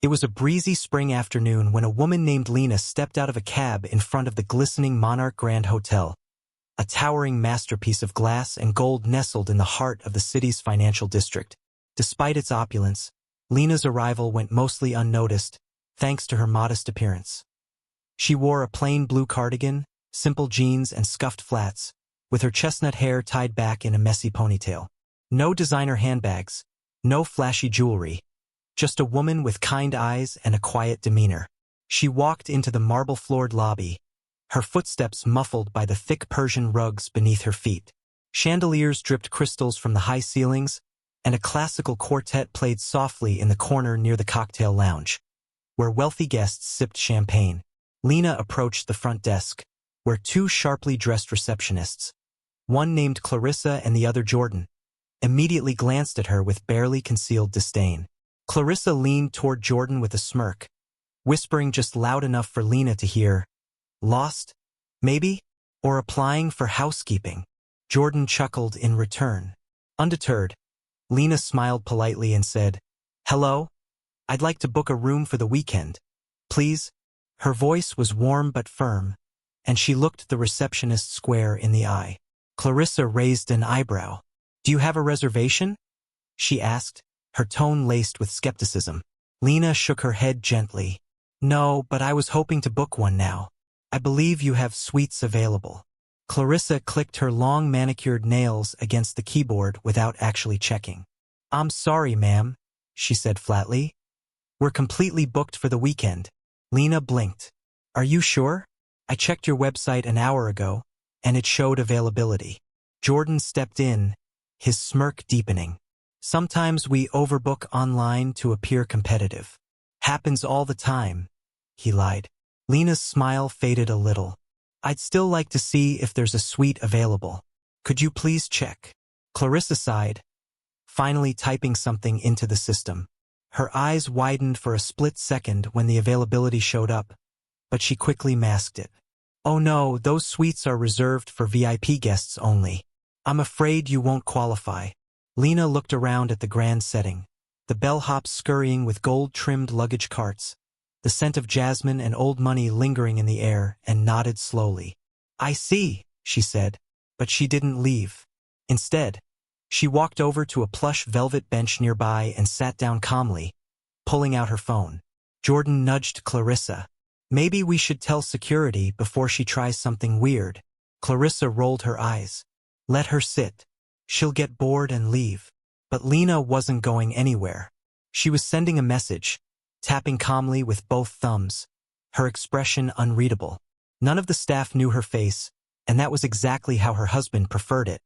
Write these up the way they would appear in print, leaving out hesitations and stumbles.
It was a breezy spring afternoon when a woman named Lena stepped out of a cab in front of the glistening Monarch Grand Hotel, a towering masterpiece of glass and gold nestled in the heart of the city's financial district. Despite its opulence, Lena's arrival went mostly unnoticed, thanks to her modest appearance. She wore a plain blue cardigan, simple jeans, and scuffed flats, with her chestnut hair tied back in a messy ponytail. No designer handbags, no flashy jewelry, just a woman with kind eyes and a quiet demeanor. She walked into the marble-floored lobby, her footsteps muffled by the thick Persian rugs beneath her feet. Chandeliers dripped crystals from the high ceilings, and a classical quartet played softly in the corner near the cocktail lounge, where wealthy guests sipped champagne. Lena approached the front desk, where two sharply dressed receptionists, one named Clarissa and the other Jordan, immediately glanced at her with barely concealed disdain. Clarissa leaned toward Jordan with a smirk, whispering just loud enough for Lena to hear, "Lost? Maybe? Or applying for housekeeping?" Jordan chuckled in return. Undeterred, Lena smiled politely and said, "Hello? I'd like to book a room for the weekend, please." Her voice was warm but firm, and she looked the receptionist square in the eye. Clarissa raised an eyebrow. "Do you have a reservation?" she asked, her tone laced with skepticism. Lena shook her head gently. "No, but I was hoping to book one now. I believe you have suites available." Clarissa clicked her long manicured nails against the keyboard without actually checking. "I'm sorry, ma'am," she said flatly. "We're completely booked for the weekend." Lena blinked. "Are you sure? I checked your website an hour ago, and it showed availability." Jordan stepped in, his smirk deepening. "Sometimes we overbook online to appear competitive. Happens all the time," he lied. Lena's smile faded a little. "I'd still like to see if there's a suite available. Could you please check?" Clarissa sighed, finally typing something into the system. Her eyes widened for a split second when the availability showed up, but she quickly masked it. "Oh no, those suites are reserved for VIP guests only. I'm afraid you won't qualify." Lena looked around at the grand setting, the bellhops scurrying with gold-trimmed luggage carts, the scent of jasmine and old money lingering in the air, and nodded slowly. "I see," she said, but she didn't leave. Instead, she walked over to a plush velvet bench nearby and sat down calmly, pulling out her phone. Jordan nudged Clarissa. "Maybe we should tell security before she tries something weird." Clarissa rolled her eyes. "Let her sit. She'll get bored and leave." But Lena wasn't going anywhere. She was sending a message, tapping calmly with both thumbs, her expression unreadable. None of the staff knew her face, and that was exactly how her husband preferred it.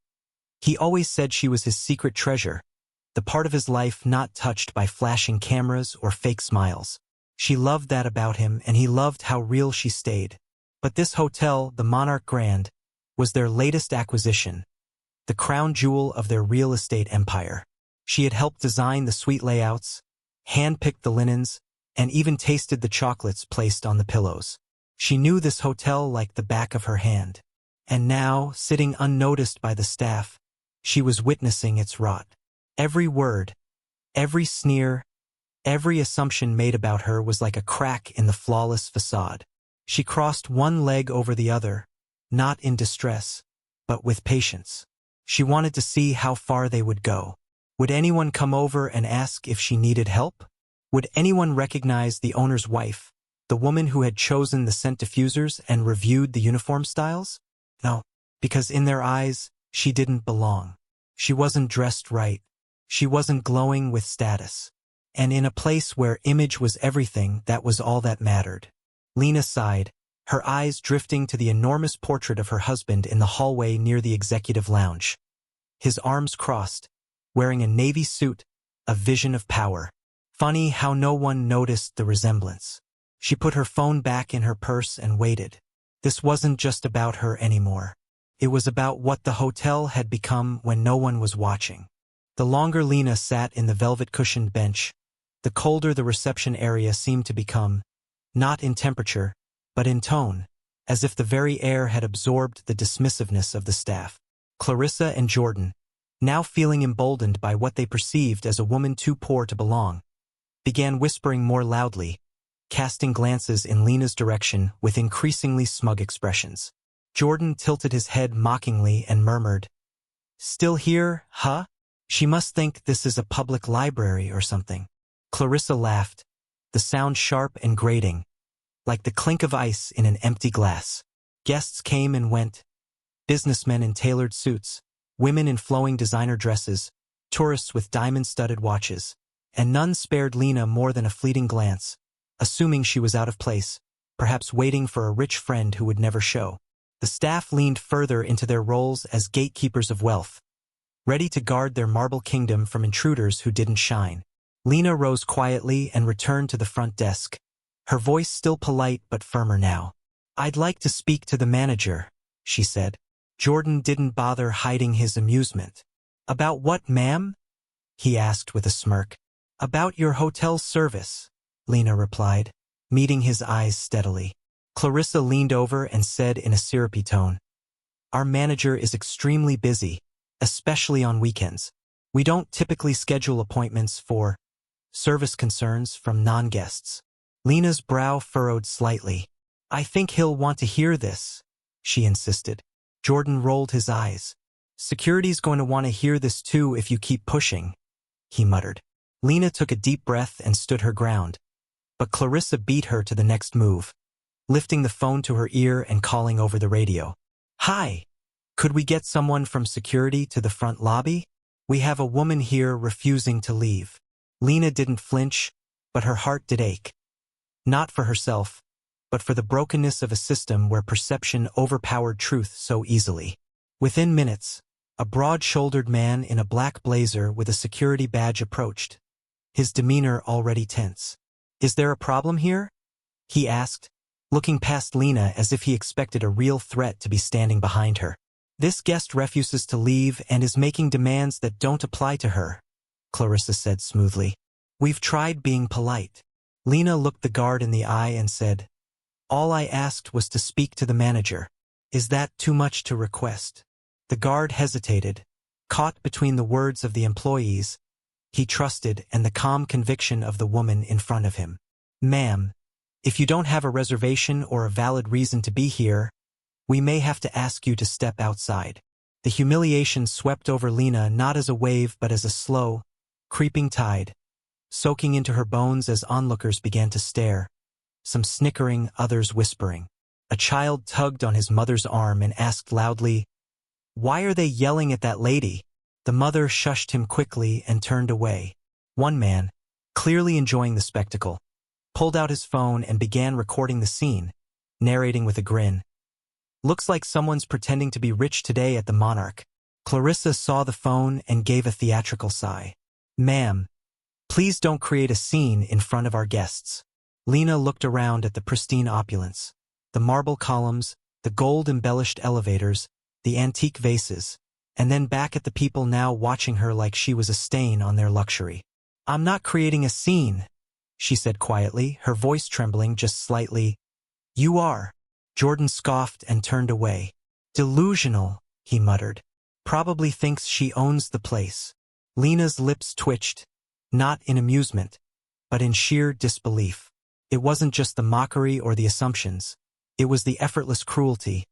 He always said she was his secret treasure, the part of his life not touched by flashing cameras or fake smiles. She loved that about him, and he loved how real she stayed. But this hotel, the Monarch Grand, was their latest acquisition, the crown jewel of their real estate empire. She had helped design the suite layouts, hand-picked the linens, and even tasted the chocolates placed on the pillows. She knew this hotel like the back of her hand. And now, sitting unnoticed by the staff, she was witnessing its rot. Every word, every sneer, every assumption made about her was like a crack in the flawless facade. She crossed one leg over the other, not in distress, but with patience. She wanted to see how far they would go. Would anyone come over and ask if she needed help? Would anyone recognize the owner's wife, the woman who had chosen the scent diffusers and reviewed the uniform styles? No, because in their eyes, she didn't belong. She wasn't dressed right. She wasn't glowing with status. And in a place where image was everything, that was all that mattered. Lena sighed, her eyes drifting to the enormous portrait of her husband in the hallway near the executive lounge. His arms crossed, wearing a navy suit, a vision of power. Funny how no one noticed the resemblance. She put her phone back in her purse and waited. This wasn't just about her anymore. It was about what the hotel had become when no one was watching. The longer Lena sat in the velvet-cushioned bench, the colder the reception area seemed to become, not in temperature, but in tone, as if the very air had absorbed the dismissiveness of the staff. Clarissa and Jordan, now feeling emboldened by what they perceived as a woman too poor to belong, began whispering more loudly, casting glances in Lena's direction with increasingly smug expressions. Jordan tilted his head mockingly and murmured, "Still here, huh? She must think this is a public library or something." Clarissa laughed, the sound sharp and grating, like the clink of ice in an empty glass. Guests came and went, businessmen in tailored suits, women in flowing designer dresses, tourists with diamond-studded watches, and none spared Lena more than a fleeting glance, assuming she was out of place, perhaps waiting for a rich friend who would never show. The staff leaned further into their roles as gatekeepers of wealth, ready to guard their marble kingdom from intruders who didn't shine. Lena rose quietly and returned to the front desk, her voice still polite but firmer now. "I'd like to speak to the manager," she said. Jordan didn't bother hiding his amusement. "About what, ma'am?" he asked with a smirk. "About your hotel service," Lena replied, meeting his eyes steadily. Clarissa leaned over and said in a syrupy tone, "Our manager is extremely busy, especially on weekends. We don't typically schedule appointments for service concerns from non-guests." Lena's brow furrowed slightly. "I think he'll want to hear this," she insisted. Jordan rolled his eyes. "Security's going to want to hear this too if you keep pushing," he muttered. Lena took a deep breath and stood her ground, but Clarissa beat her to the next move, lifting the phone to her ear and calling over the radio. "Hi, could we get someone from security to the front lobby? We have a woman here refusing to leave." Lena didn't flinch, but her heart did ache. Not for herself, but for the brokenness of a system where perception overpowered truth so easily. Within minutes, a broad-shouldered man in a black blazer with a security badge approached, his demeanor already tense. "Is there a problem here?" he asked, looking past Lena as if he expected a real threat to be standing behind her. "This guest refuses to leave and is making demands that don't apply to her," Clarissa said smoothly. "We've tried being polite." Lena looked the guard in the eye and said, "All I asked was to speak to the manager. Is that too much to request?" The guard hesitated, caught between the words of the employees he trusted and the calm conviction of the woman in front of him. "Ma'am, if you don't have a reservation or a valid reason to be here, we may have to ask you to step outside." The humiliation swept over Lena not as a wave but as a slow, creeping tide, soaking into her bones as onlookers began to stare, some snickering, others whispering. A child tugged on his mother's arm and asked loudly, "Why are they yelling at that lady?" The mother shushed him quickly and turned away. One man, clearly enjoying the spectacle, pulled out his phone and began recording the scene, narrating with a grin. "Looks like someone's pretending to be rich today at the Monarch." Clarissa saw the phone and gave a theatrical sigh. "Ma'am, please don't create a scene in front of our guests." Lena looked around at the pristine opulence, the marble columns, the gold-embellished elevators, the antique vases, and then back at the people now watching her like she was a stain on their luxury. "I'm not creating a scene," she said quietly, her voice trembling just slightly. "You are." Jordan scoffed and turned away. "Delusional," he muttered. "Probably thinks she owns the place." Lena's lips twitched, not in amusement, but in sheer disbelief. It wasn't just the mockery or the assumptions. It was the effortless cruelty,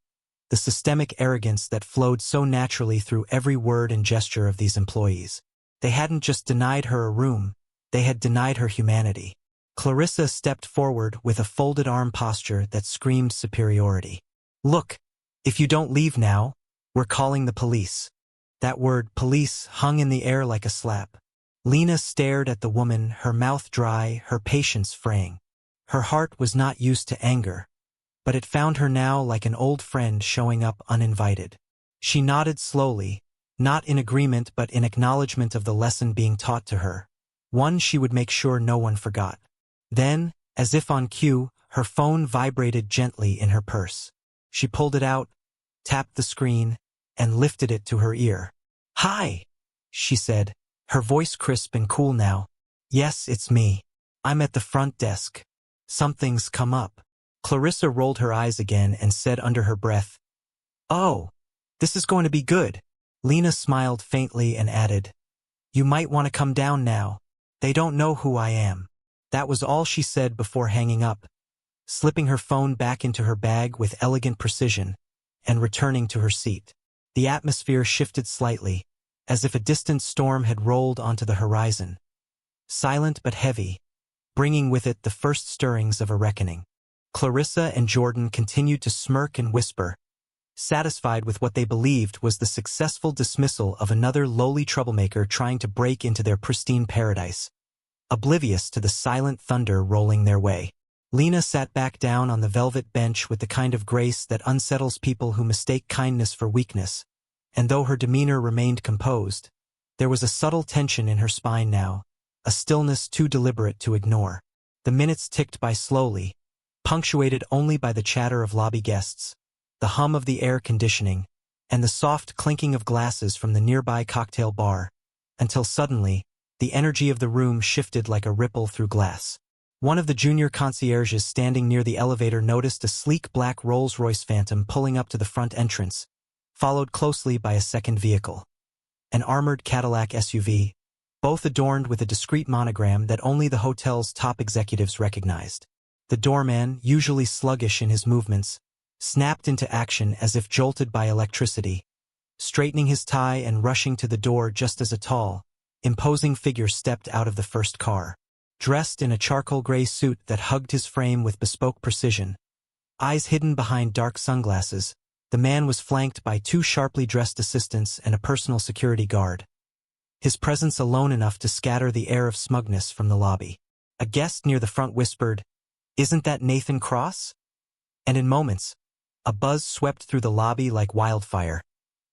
the systemic arrogance that flowed so naturally through every word and gesture of these employees. They hadn't just denied her a room, they had denied her humanity. Clarissa stepped forward with a folded arm posture that screamed superiority. "Look, if you don't leave now, we're calling the police." That word, police, hung in the air like a slap. Lena stared at the woman, her mouth dry, her patience fraying. Her heart was not used to anger, but it found her now like an old friend showing up uninvited. She nodded slowly, not in agreement but in acknowledgement of the lesson being taught to her, one she would make sure no one forgot. Then, as if on cue, her phone vibrated gently in her purse. She pulled it out, tapped the screen, and lifted it to her ear. "Hi," she said, her voice crisp and cool now. "Yes, it's me. I'm at the front desk. Something's come up." Clarissa rolled her eyes again and said under her breath, "Oh, this is going to be good." Lena smiled faintly and added, "You might want to come down now. They don't know who I am." That was all she said before hanging up, slipping her phone back into her bag with elegant precision, and returning to her seat. The atmosphere shifted slightly, as if a distant storm had rolled onto the horizon. Silent but heavy, bringing with it the first stirrings of a reckoning. Clarissa and Jordan continued to smirk and whisper, satisfied with what they believed was the successful dismissal of another lowly troublemaker trying to break into their pristine paradise, oblivious to the silent thunder rolling their way. Lena sat back down on the velvet bench with the kind of grace that unsettles people who mistake kindness for weakness, and though her demeanor remained composed, there was a subtle tension in her spine now, a stillness too deliberate to ignore. The minutes ticked by slowly, punctuated only by the chatter of lobby guests, the hum of the air conditioning, and the soft clinking of glasses from the nearby cocktail bar, until suddenly, the energy of the room shifted like a ripple through glass. One of the junior concierges standing near the elevator noticed a sleek black Rolls-Royce Phantom pulling up to the front entrance, followed closely by a second vehicle, an armored Cadillac SUV, both adorned with a discreet monogram that only the hotel's top executives recognized. The doorman, usually sluggish in his movements, snapped into action as if jolted by electricity, straightening his tie and rushing to the door just as a tall, imposing figure stepped out of the first car. Dressed in a charcoal gray suit that hugged his frame with bespoke precision, eyes hidden behind dark sunglasses, the man was flanked by two sharply dressed assistants and a personal security guard, his presence alone enough to scatter the air of smugness from the lobby. A guest near the front whispered, "Isn't that Nathan Cross?" And in moments, a buzz swept through the lobby like wildfire,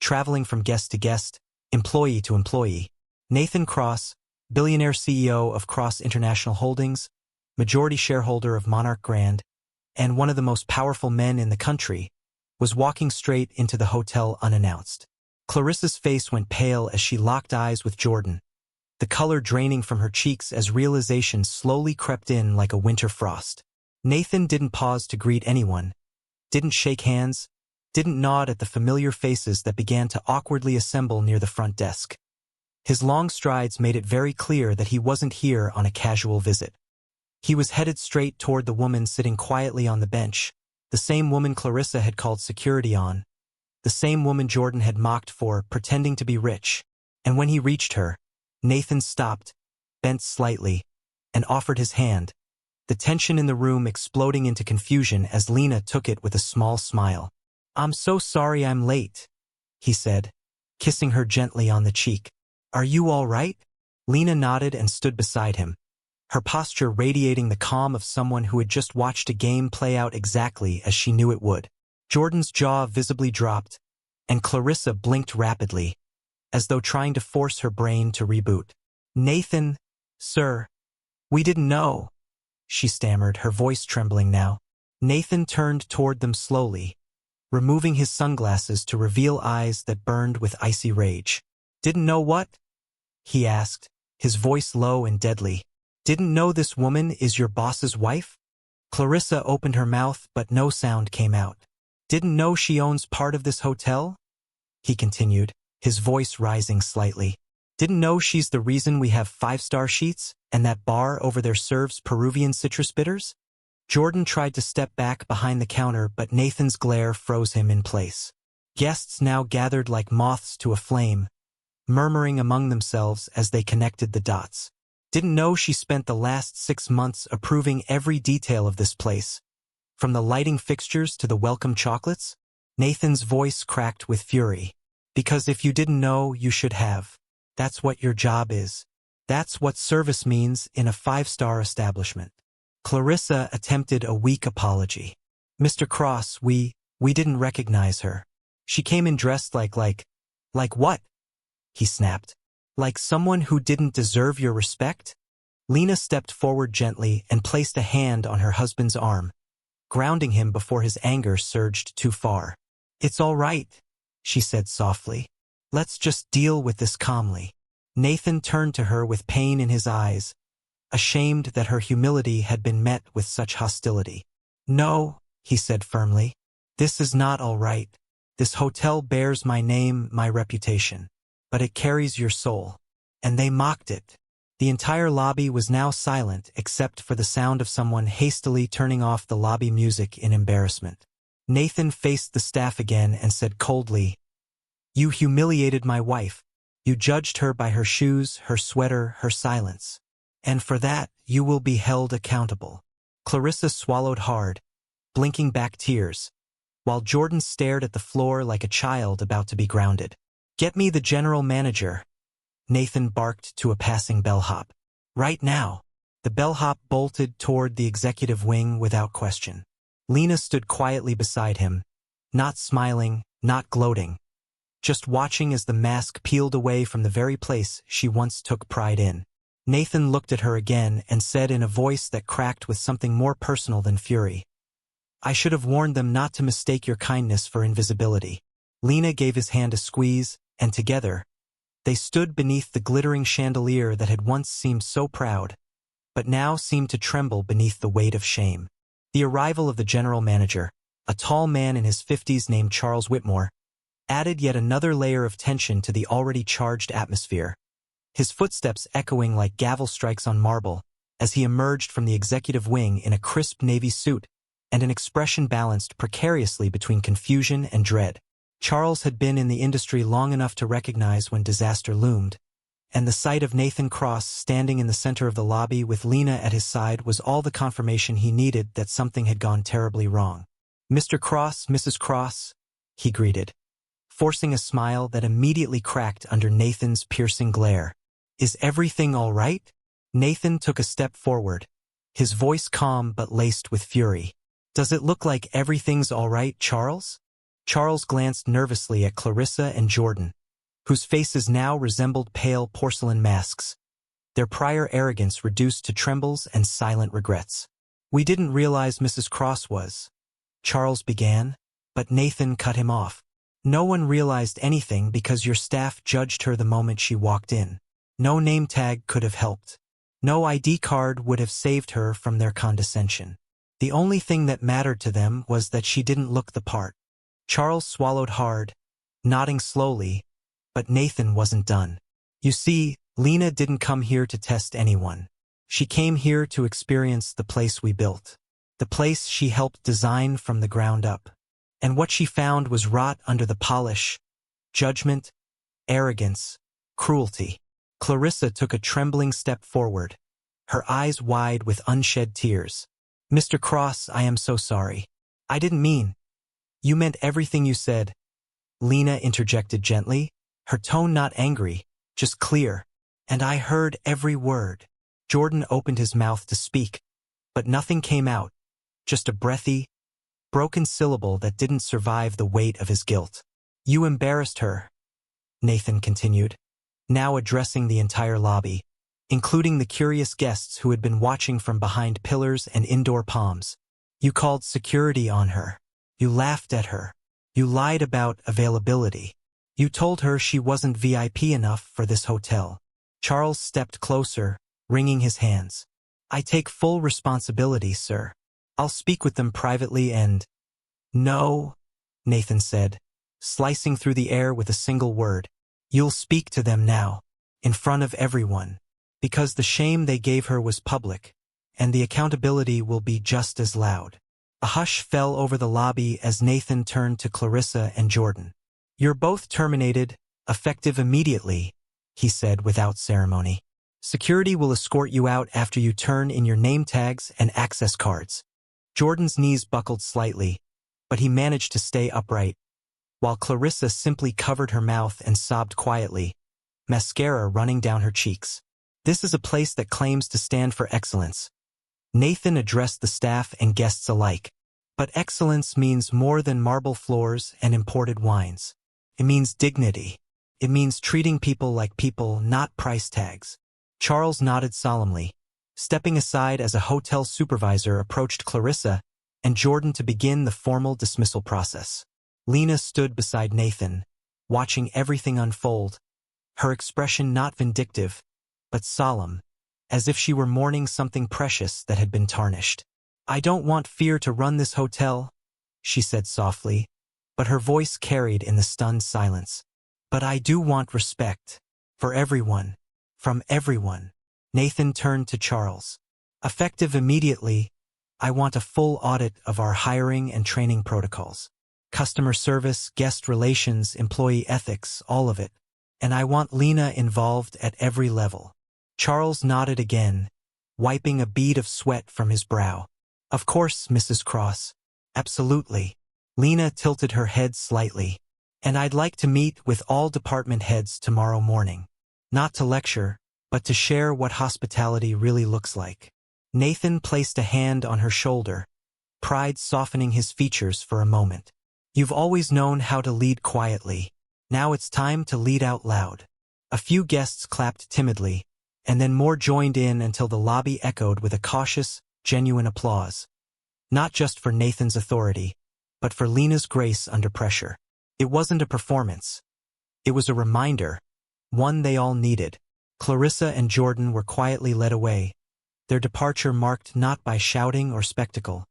traveling from guest to guest, employee to employee. Nathan Cross, billionaire CEO of Cross International Holdings, majority shareholder of Monarch Grand, and one of the most powerful men in the country, was walking straight into the hotel unannounced. Clarissa's face went pale as she locked eyes with Jordan, the color draining from her cheeks as realization slowly crept in like a winter frost. Nathan didn't pause to greet anyone, didn't shake hands, didn't nod at the familiar faces that began to awkwardly assemble near the front desk. His long strides made it very clear that he wasn't here on a casual visit. He was headed straight toward the woman sitting quietly on the bench, the same woman Clarissa had called security on, the same woman Jordan had mocked for pretending to be rich. And when he reached her, Nathan stopped, bent slightly, and offered his hand, the tension in the room exploding into confusion as Lena took it with a small smile. "I'm so sorry I'm late," he said, kissing her gently on the cheek. "Are you all right?" Lena nodded and stood beside him, her posture radiating the calm of someone who had just watched a game play out exactly as she knew it would. Jordan's jaw visibly dropped, and Clarissa blinked rapidly, as though trying to force her brain to reboot. "Nathan, sir, we didn't know," she stammered, her voice trembling now. Nathan turned toward them slowly, removing his sunglasses to reveal eyes that burned with icy rage. "Didn't know what?" he asked, his voice low and deadly. "Didn't know this woman is your boss's wife?" Clarissa opened her mouth, but no sound came out. "Didn't know she owns part of this hotel?" he continued, his voice rising slightly. "Didn't know she's the reason we have 5-star sheets, and that bar over there serves Peruvian citrus bitters?" Jordan tried to step back behind the counter, but Nathan's glare froze him in place. Guests now gathered like moths to a flame, murmuring among themselves as they connected the dots. "Didn't know she spent the last 6 months approving every detail of this place, from the lighting fixtures to the welcome chocolates?" Nathan's voice cracked with fury. "Because if you didn't know, you should have. That's what your job is. That's what service means in a 5-star establishment." Clarissa attempted a weak apology. "Mr. Cross, we didn't recognize her. She came in dressed like what?" he snapped. "Like someone who didn't deserve your respect?" Lena stepped forward gently and placed a hand on her husband's arm, grounding him before his anger surged too far. "It's all right," she said softly. "Let's just deal with this calmly." Nathan turned to her with pain in his eyes, ashamed that her humility had been met with such hostility. "No," he said firmly. "This is not all right. This hotel bears my name, my reputation. But it carries your soul. And they mocked it. The entire lobby was now silent except for the sound of someone hastily turning off the lobby music in embarrassment. Nathan faced the staff again and said coldly, "You humiliated my wife. You judged her by her shoes, her sweater, her silence. And for that, you will be held accountable." Clarissa swallowed hard, blinking back tears, while Jordan stared at the floor like a child about to be grounded. "Get me the general manager," Nathan barked to a passing bellhop. "Right now." The bellhop bolted toward the executive wing without question. Lena stood quietly beside him, not smiling, not gloating, just watching as the mask peeled away from the very place she once took pride in. Nathan looked at her again and said in a voice that cracked with something more personal than fury, "I should have warned them not to mistake your kindness for invisibility." Lena gave his hand a squeeze, and together, they stood beneath the glittering chandelier that had once seemed so proud, but now seemed to tremble beneath the weight of shame. The arrival of the general manager, a tall man in his 50s named Charles Whitmore, added yet another layer of tension to the already charged atmosphere, his footsteps echoing like gavel strikes on marble as he emerged from the executive wing in a crisp navy suit and an expression balanced precariously between confusion and dread. Charles had been in the industry long enough to recognize when disaster loomed, and the sight of Nathan Cross standing in the center of the lobby with Lena at his side was all the confirmation he needed that something had gone terribly wrong. "Mr. Cross, Mrs. Cross," he greeted, forcing a smile that immediately cracked under Nathan's piercing glare. "Is everything all right?" Nathan took a step forward, his voice calm but laced with fury. "Does it look like everything's all right, Charles?" Charles glanced nervously at Clarissa and Jordan, whose faces now resembled pale porcelain masks, their prior arrogance reduced to trembles and silent regrets. "We didn't realize Mrs. Cross was," Charles began, but Nathan cut him off. "No one realized anything because your staff judged her the moment she walked in. No name tag could have helped. No ID card would have saved her from their condescension. The only thing that mattered to them was that she didn't look the part." Charles swallowed hard, nodding slowly, but Nathan wasn't done. "You see, Lena didn't come here to test anyone. She came here to experience the place we built, the place she helped design from the ground up. And what she found was rot under the polish, judgment, arrogance, cruelty." Clarissa took a trembling step forward, her eyes wide with unshed tears. "Mr. Cross, I am so sorry. I didn't mean—" "You meant everything you said," Lena interjected gently, her tone not angry, just clear. "And I heard every word." Jordan opened his mouth to speak, but nothing came out, just a breathy, broken syllable that didn't survive the weight of his guilt. "You embarrassed her," Nathan continued, now addressing the entire lobby, including the curious guests who had been watching from behind pillars and indoor palms. "You called security on her. You laughed at her. You lied about availability. You told her she wasn't VIP enough for this hotel." Charles stepped closer, wringing his hands. "I take full responsibility, sir. I'll speak with them privately and—" "No," Nathan said, slicing through the air with a single word. "You'll speak to them now, in front of everyone, because the shame they gave her was public, and the accountability will be just as loud." A hush fell over the lobby as Nathan turned to Clarissa and Jordan. "You're both terminated, effective immediately," he said without ceremony. "Security will escort you out after you turn in your name tags and access cards." Jordan's knees buckled slightly, but he managed to stay upright, while Clarissa simply covered her mouth and sobbed quietly, mascara running down her cheeks. "This is a place that claims to stand for excellence." Nathan addressed the staff and guests alike. "But excellence means more than marble floors and imported wines. It means dignity. It means treating people like people, not price tags." Charles nodded solemnly, stepping aside as a hotel supervisor approached Clarissa and Jordan to begin the formal dismissal process. Lena stood beside Nathan, watching everything unfold, her expression not vindictive, but solemn, as if she were mourning something precious that had been tarnished. "I don't want fear to run this hotel," she said softly, but her voice carried in the stunned silence. "But I do want respect. For everyone. From everyone." Nathan turned to Charles. Effective immediately, I want a full audit of our hiring and training protocols. Customer service, guest relations, employee ethics, all of it. And I want Lena involved at every level. Charles nodded again, wiping a bead of sweat from his brow. Of course, Mrs. Cross. Absolutely. Lena tilted her head slightly. And I'd like to meet with all department heads tomorrow morning. Not to lecture, but to share what hospitality really looks like. Nathan placed a hand on her shoulder, pride softening his features for a moment. You've always known how to lead quietly. Now it's time to lead out loud. A few guests clapped timidly, and then more joined in until the lobby echoed with a cautious, genuine applause. Not just for Nathan's authority, but for Lena's grace under pressure. It wasn't a performance. It was a reminder, one they all needed. Clarissa and Jordan were quietly led away, their departure marked not by shouting or spectacle,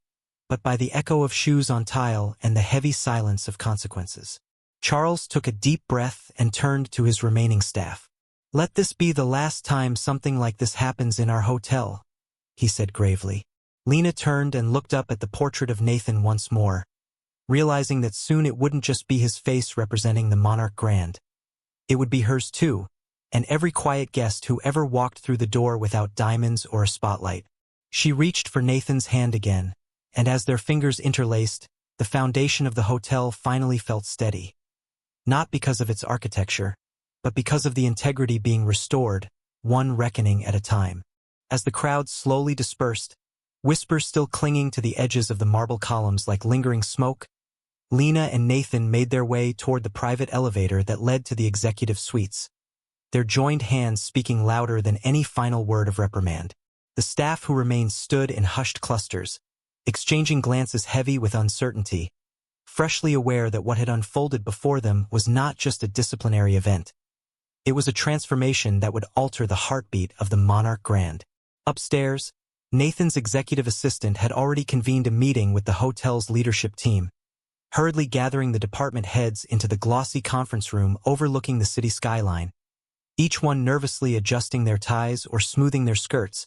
but by the echo of shoes on tile and the heavy silence of consequences. Charles took a deep breath and turned to his remaining staff. Let this be the last time something like this happens in our hotel, he said gravely. Lena turned and looked up at the portrait of Nathan once more, realizing that soon it wouldn't just be his face representing the Monarch Grand. It would be hers too, and every quiet guest who ever walked through the door without diamonds or a spotlight. She reached for Nathan's hand again, and as their fingers interlaced, the foundation of the hotel finally felt steady. Not because of its architecture, but because of the integrity being restored, one reckoning at a time. As the crowd slowly dispersed, whispers still clinging to the edges of the marble columns like lingering smoke, Lena and Nathan made their way toward the private elevator that led to the executive suites, their joined hands speaking louder than any final word of reprimand. The staff who remained stood in hushed clusters, exchanging glances heavy with uncertainty, freshly aware that what had unfolded before them was not just a disciplinary event. It was a transformation that would alter the heartbeat of the Monarch Grand. Upstairs, Nathan's executive assistant had already convened a meeting with the hotel's leadership team, hurriedly gathering the department heads into the glossy conference room overlooking the city skyline, each one nervously adjusting their ties or smoothing their skirts,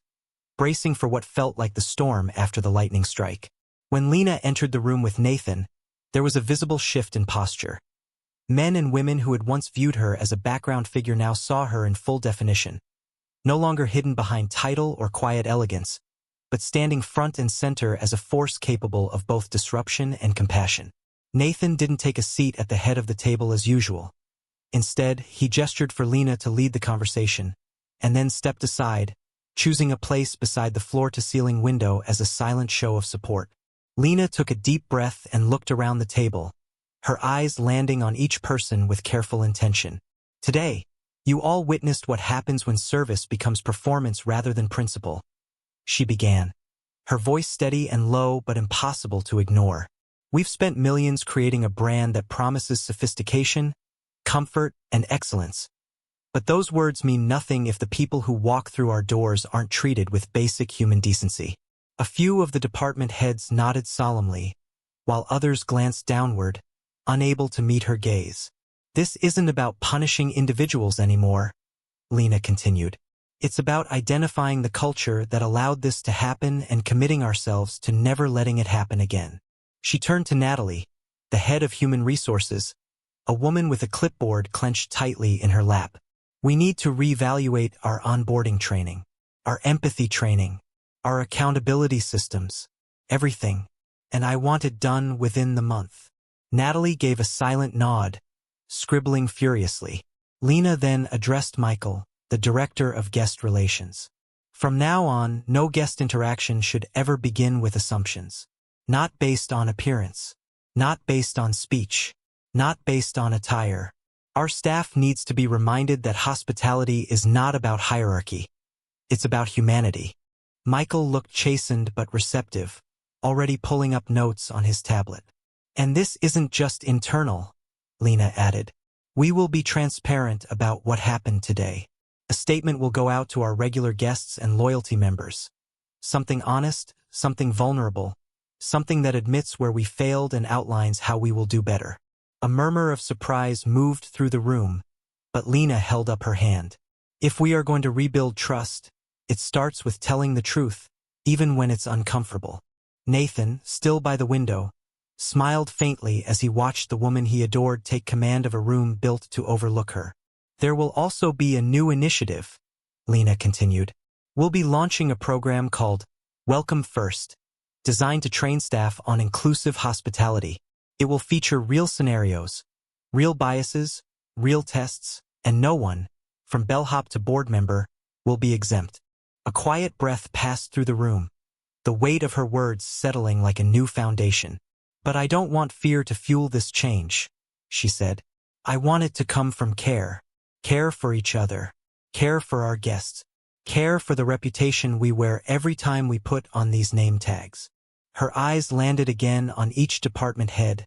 bracing for what felt like the storm after the lightning strike. When Lena entered the room with Nathan, there was a visible shift in posture. Men and women who had once viewed her as a background figure now saw her in full definition, no longer hidden behind title or quiet elegance, but standing front and center as a force capable of both disruption and compassion. Nathan didn't take a seat at the head of the table as usual. Instead, he gestured for Lena to lead the conversation, and then stepped aside, choosing a place beside the floor-to-ceiling window as a silent show of support. Lena took a deep breath and looked around the table, her eyes landing on each person with careful intention. Today, you all witnessed what happens when service becomes performance rather than principle, she began, her voice steady and low but impossible to ignore. We've spent millions creating a brand that promises sophistication, comfort, and excellence. But those words mean nothing if the people who walk through our doors aren't treated with basic human decency. A few of the department heads nodded solemnly, while others glanced downward, unable to meet her gaze. This isn't about punishing individuals anymore, Lena continued. It's about identifying the culture that allowed this to happen and committing ourselves to never letting it happen again. She turned to Natalie, the head of human resources, a woman with a clipboard clenched tightly in her lap. We need to reevaluate our onboarding training, our empathy training, our accountability systems, everything. And I want it done within the month. Natalie gave a silent nod, scribbling furiously. Lena then addressed Michael, the director of guest relations. From now on, no guest interaction should ever begin with assumptions. Not based on appearance, not based on speech, not based on attire. Our staff needs to be reminded that hospitality is not about hierarchy. It's about humanity. Michael looked chastened but receptive, already pulling up notes on his tablet. And this isn't just internal, Lena added. We will be transparent about what happened today. A statement will go out to our regular guests and loyalty members. Something honest, something vulnerable, something that admits where we failed and outlines how we will do better. A murmur of surprise moved through the room, but Lena held up her hand. If we are going to rebuild trust, It starts with telling the truth, even when it's uncomfortable. Nathan, still by the window, smiled faintly as he watched the woman he adored take command of a room built to overlook her. There will also be a new initiative, Lena continued. We'll be launching a program called Welcome First, designed to train staff on inclusive hospitality. It will feature real scenarios, real biases, real tests, and no one, from bellhop to board member, will be exempt. A quiet breath passed through the room, the weight of her words settling like a new foundation. But I don't want fear to fuel this change, she said. I want it to come from care. Care for each other. Care for our guests. Care for the reputation we wear every time we put on these name tags. Her eyes landed again on each department head,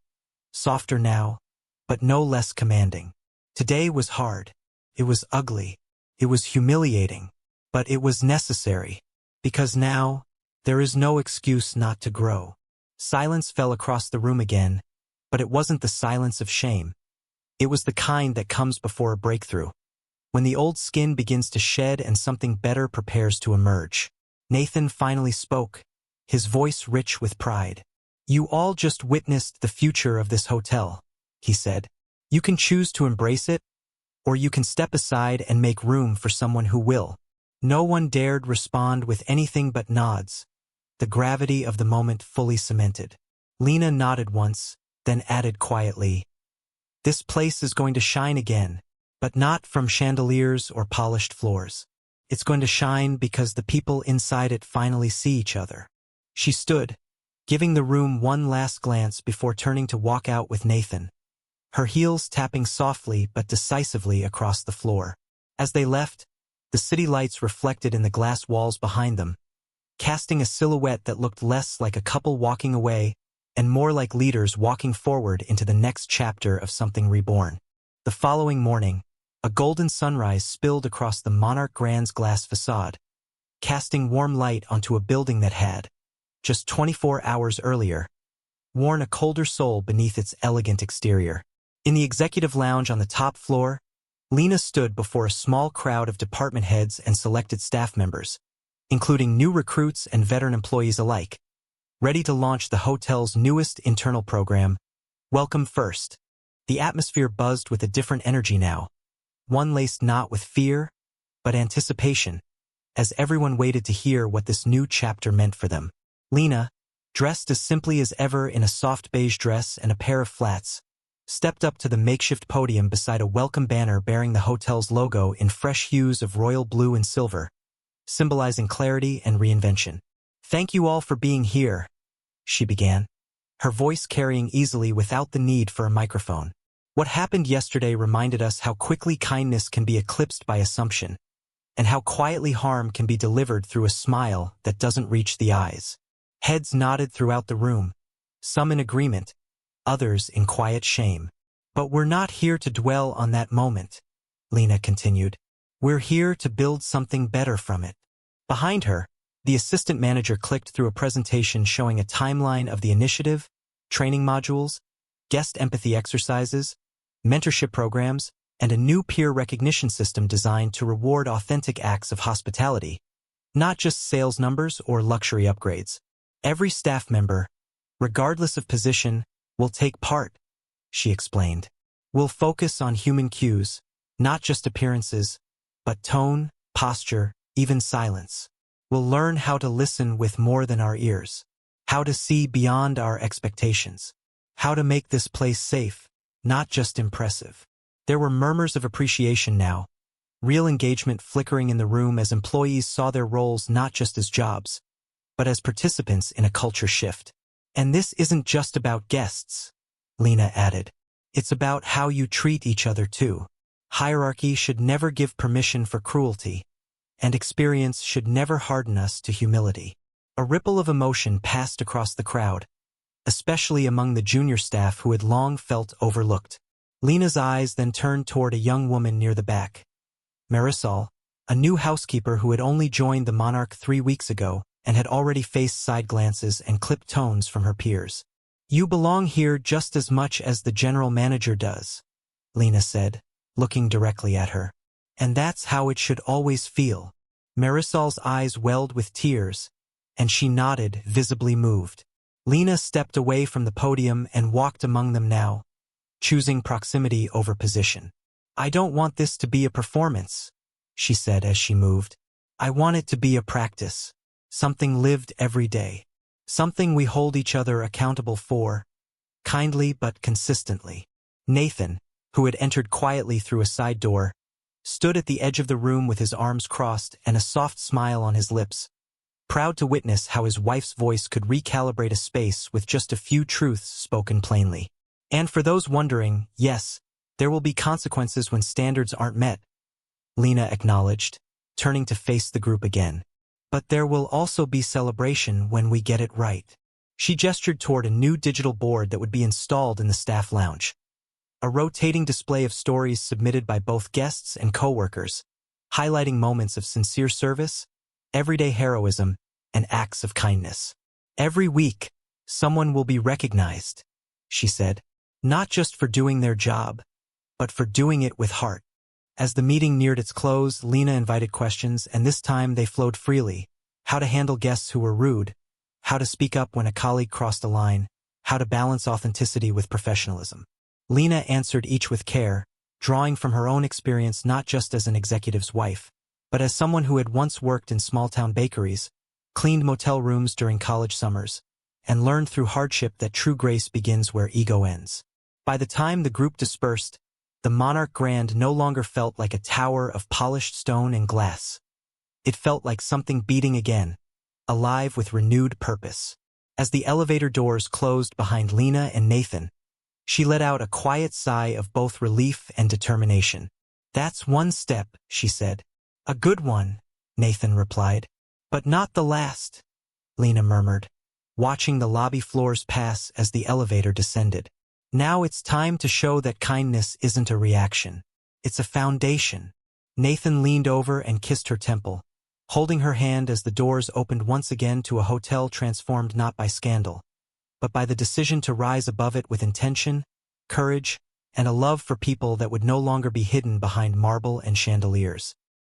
softer now, but no less commanding. Today was hard. It was ugly. It was humiliating. But it was necessary. Because now, there is no excuse not to grow. Silence fell across the room again, but it wasn't the silence of shame. It was the kind that comes before a breakthrough. When the old skin begins to shed and something better prepares to emerge. Nathan finally spoke, his voice rich with pride. You all just witnessed the future of this hotel, he said. You can choose to embrace it, or you can step aside and make room for someone who will. No one dared respond with anything but nods, the gravity of the moment fully cemented. Lena nodded once, then added quietly, This place is going to shine again, but not from chandeliers or polished floors. It's going to shine because the people inside it finally see each other. She stood, giving the room one last glance before turning to walk out with Nathan, her heels tapping softly but decisively across the floor. As they left, the city lights reflected in the glass walls behind them, casting a silhouette that looked less like a couple walking away and more like leaders walking forward into the next chapter of something reborn. The following morning, a golden sunrise spilled across the Monarch Grand's glass facade, casting warm light onto a building that had, just 24 hours earlier, worn a colder soul beneath its elegant exterior. In the executive lounge on the top floor, Lena stood before a small crowd of department heads and selected staff members, including new recruits and veteran employees alike, ready to launch the hotel's newest internal program, Welcome First. The atmosphere buzzed with a different energy now, one laced not with fear, but anticipation, as everyone waited to hear what this new chapter meant for them. Lena, dressed as simply as ever in a soft beige dress and a pair of flats, stepped up to the makeshift podium beside a welcome banner bearing the hotel's logo in fresh hues of royal blue and silver, symbolizing clarity and reinvention. Thank you all for being here, she began, her voice carrying easily without the need for a microphone. What happened yesterday reminded us how quickly kindness can be eclipsed by assumption, and how quietly harm can be delivered through a smile that doesn't reach the eyes. Heads nodded throughout the room, some in agreement, others in quiet shame. But we're not here to dwell on that moment, Lena continued. We're here to build something better from it. Behind her, the assistant manager clicked through a presentation showing a timeline of the initiative, training modules, guest empathy exercises, mentorship programs, and a new peer recognition system designed to reward authentic acts of hospitality, not just sales numbers or luxury upgrades. Every staff member, regardless of position, will take part, she explained. We'll focus on human cues, not just appearances, but tone, posture, even silence. We'll learn how to listen with more than our ears, how to see beyond our expectations, how to make this place safe, not just impressive. There were murmurs of appreciation now, real engagement flickering in the room as employees saw their roles not just as jobs, but as participants in a culture shift. And this isn't just about guests, Lena added. It's about how you treat each other too. Hierarchy should never give permission for cruelty, and experience should never harden us to humility. A ripple of emotion passed across the crowd, especially among the junior staff who had long felt overlooked. Lena's eyes then turned toward a young woman near the back. Marisol, a new housekeeper who had only joined the Monarch 3 weeks ago and had already faced side glances and clipped tones from her peers. You belong here just as much as the general manager does, Lena said, looking directly at her. And that's how it should always feel. Marisol's eyes welled with tears, and she nodded, visibly moved. Lena stepped away from the podium and walked among them now, choosing proximity over position. "I don't want this to be a performance," she said as she moved. "I want it to be a practice, something lived every day, something we hold each other accountable for, kindly but consistently." Nathan, who had entered quietly through a side door, stood at the edge of the room with his arms crossed and a soft smile on his lips, proud to witness how his wife's voice could recalibrate a space with just a few truths spoken plainly. "And for those wondering, yes, there will be consequences when standards aren't met," Lena acknowledged, turning to face the group again. "But there will also be celebration when we get it right." She gestured toward a new digital board that would be installed in the staff lounge. A rotating display of stories submitted by both guests and co-workers, highlighting moments of sincere service, everyday heroism, and acts of kindness. "Every week, someone will be recognized," she said, "not just for doing their job, but for doing it with heart." As the meeting neared its close, Lena invited questions, and this time they flowed freely. How to handle guests who were rude, how to speak up when a colleague crossed a line, how to balance authenticity with professionalism. Lena answered each with care, drawing from her own experience not just as an executive's wife, but as someone who had once worked in small-town bakeries, cleaned motel rooms during college summers, and learned through hardship that true grace begins where ego ends. By the time the group dispersed, the Monarch Grand no longer felt like a tower of polished stone and glass. It felt like something beating again, alive with renewed purpose. As the elevator doors closed behind Lena and Nathan, she let out a quiet sigh of both relief and determination. "That's one step," she said. "A good one," Nathan replied. "But not the last," Lena murmured, watching the lobby floors pass as the elevator descended. "Now it's time to show that kindness isn't a reaction. It's a foundation." Nathan leaned over and kissed her temple, holding her hand as the doors opened once again to a hotel transformed not by scandal, but by the decision to rise above it with intention, courage, and a love for people that would no longer be hidden behind marble and chandeliers.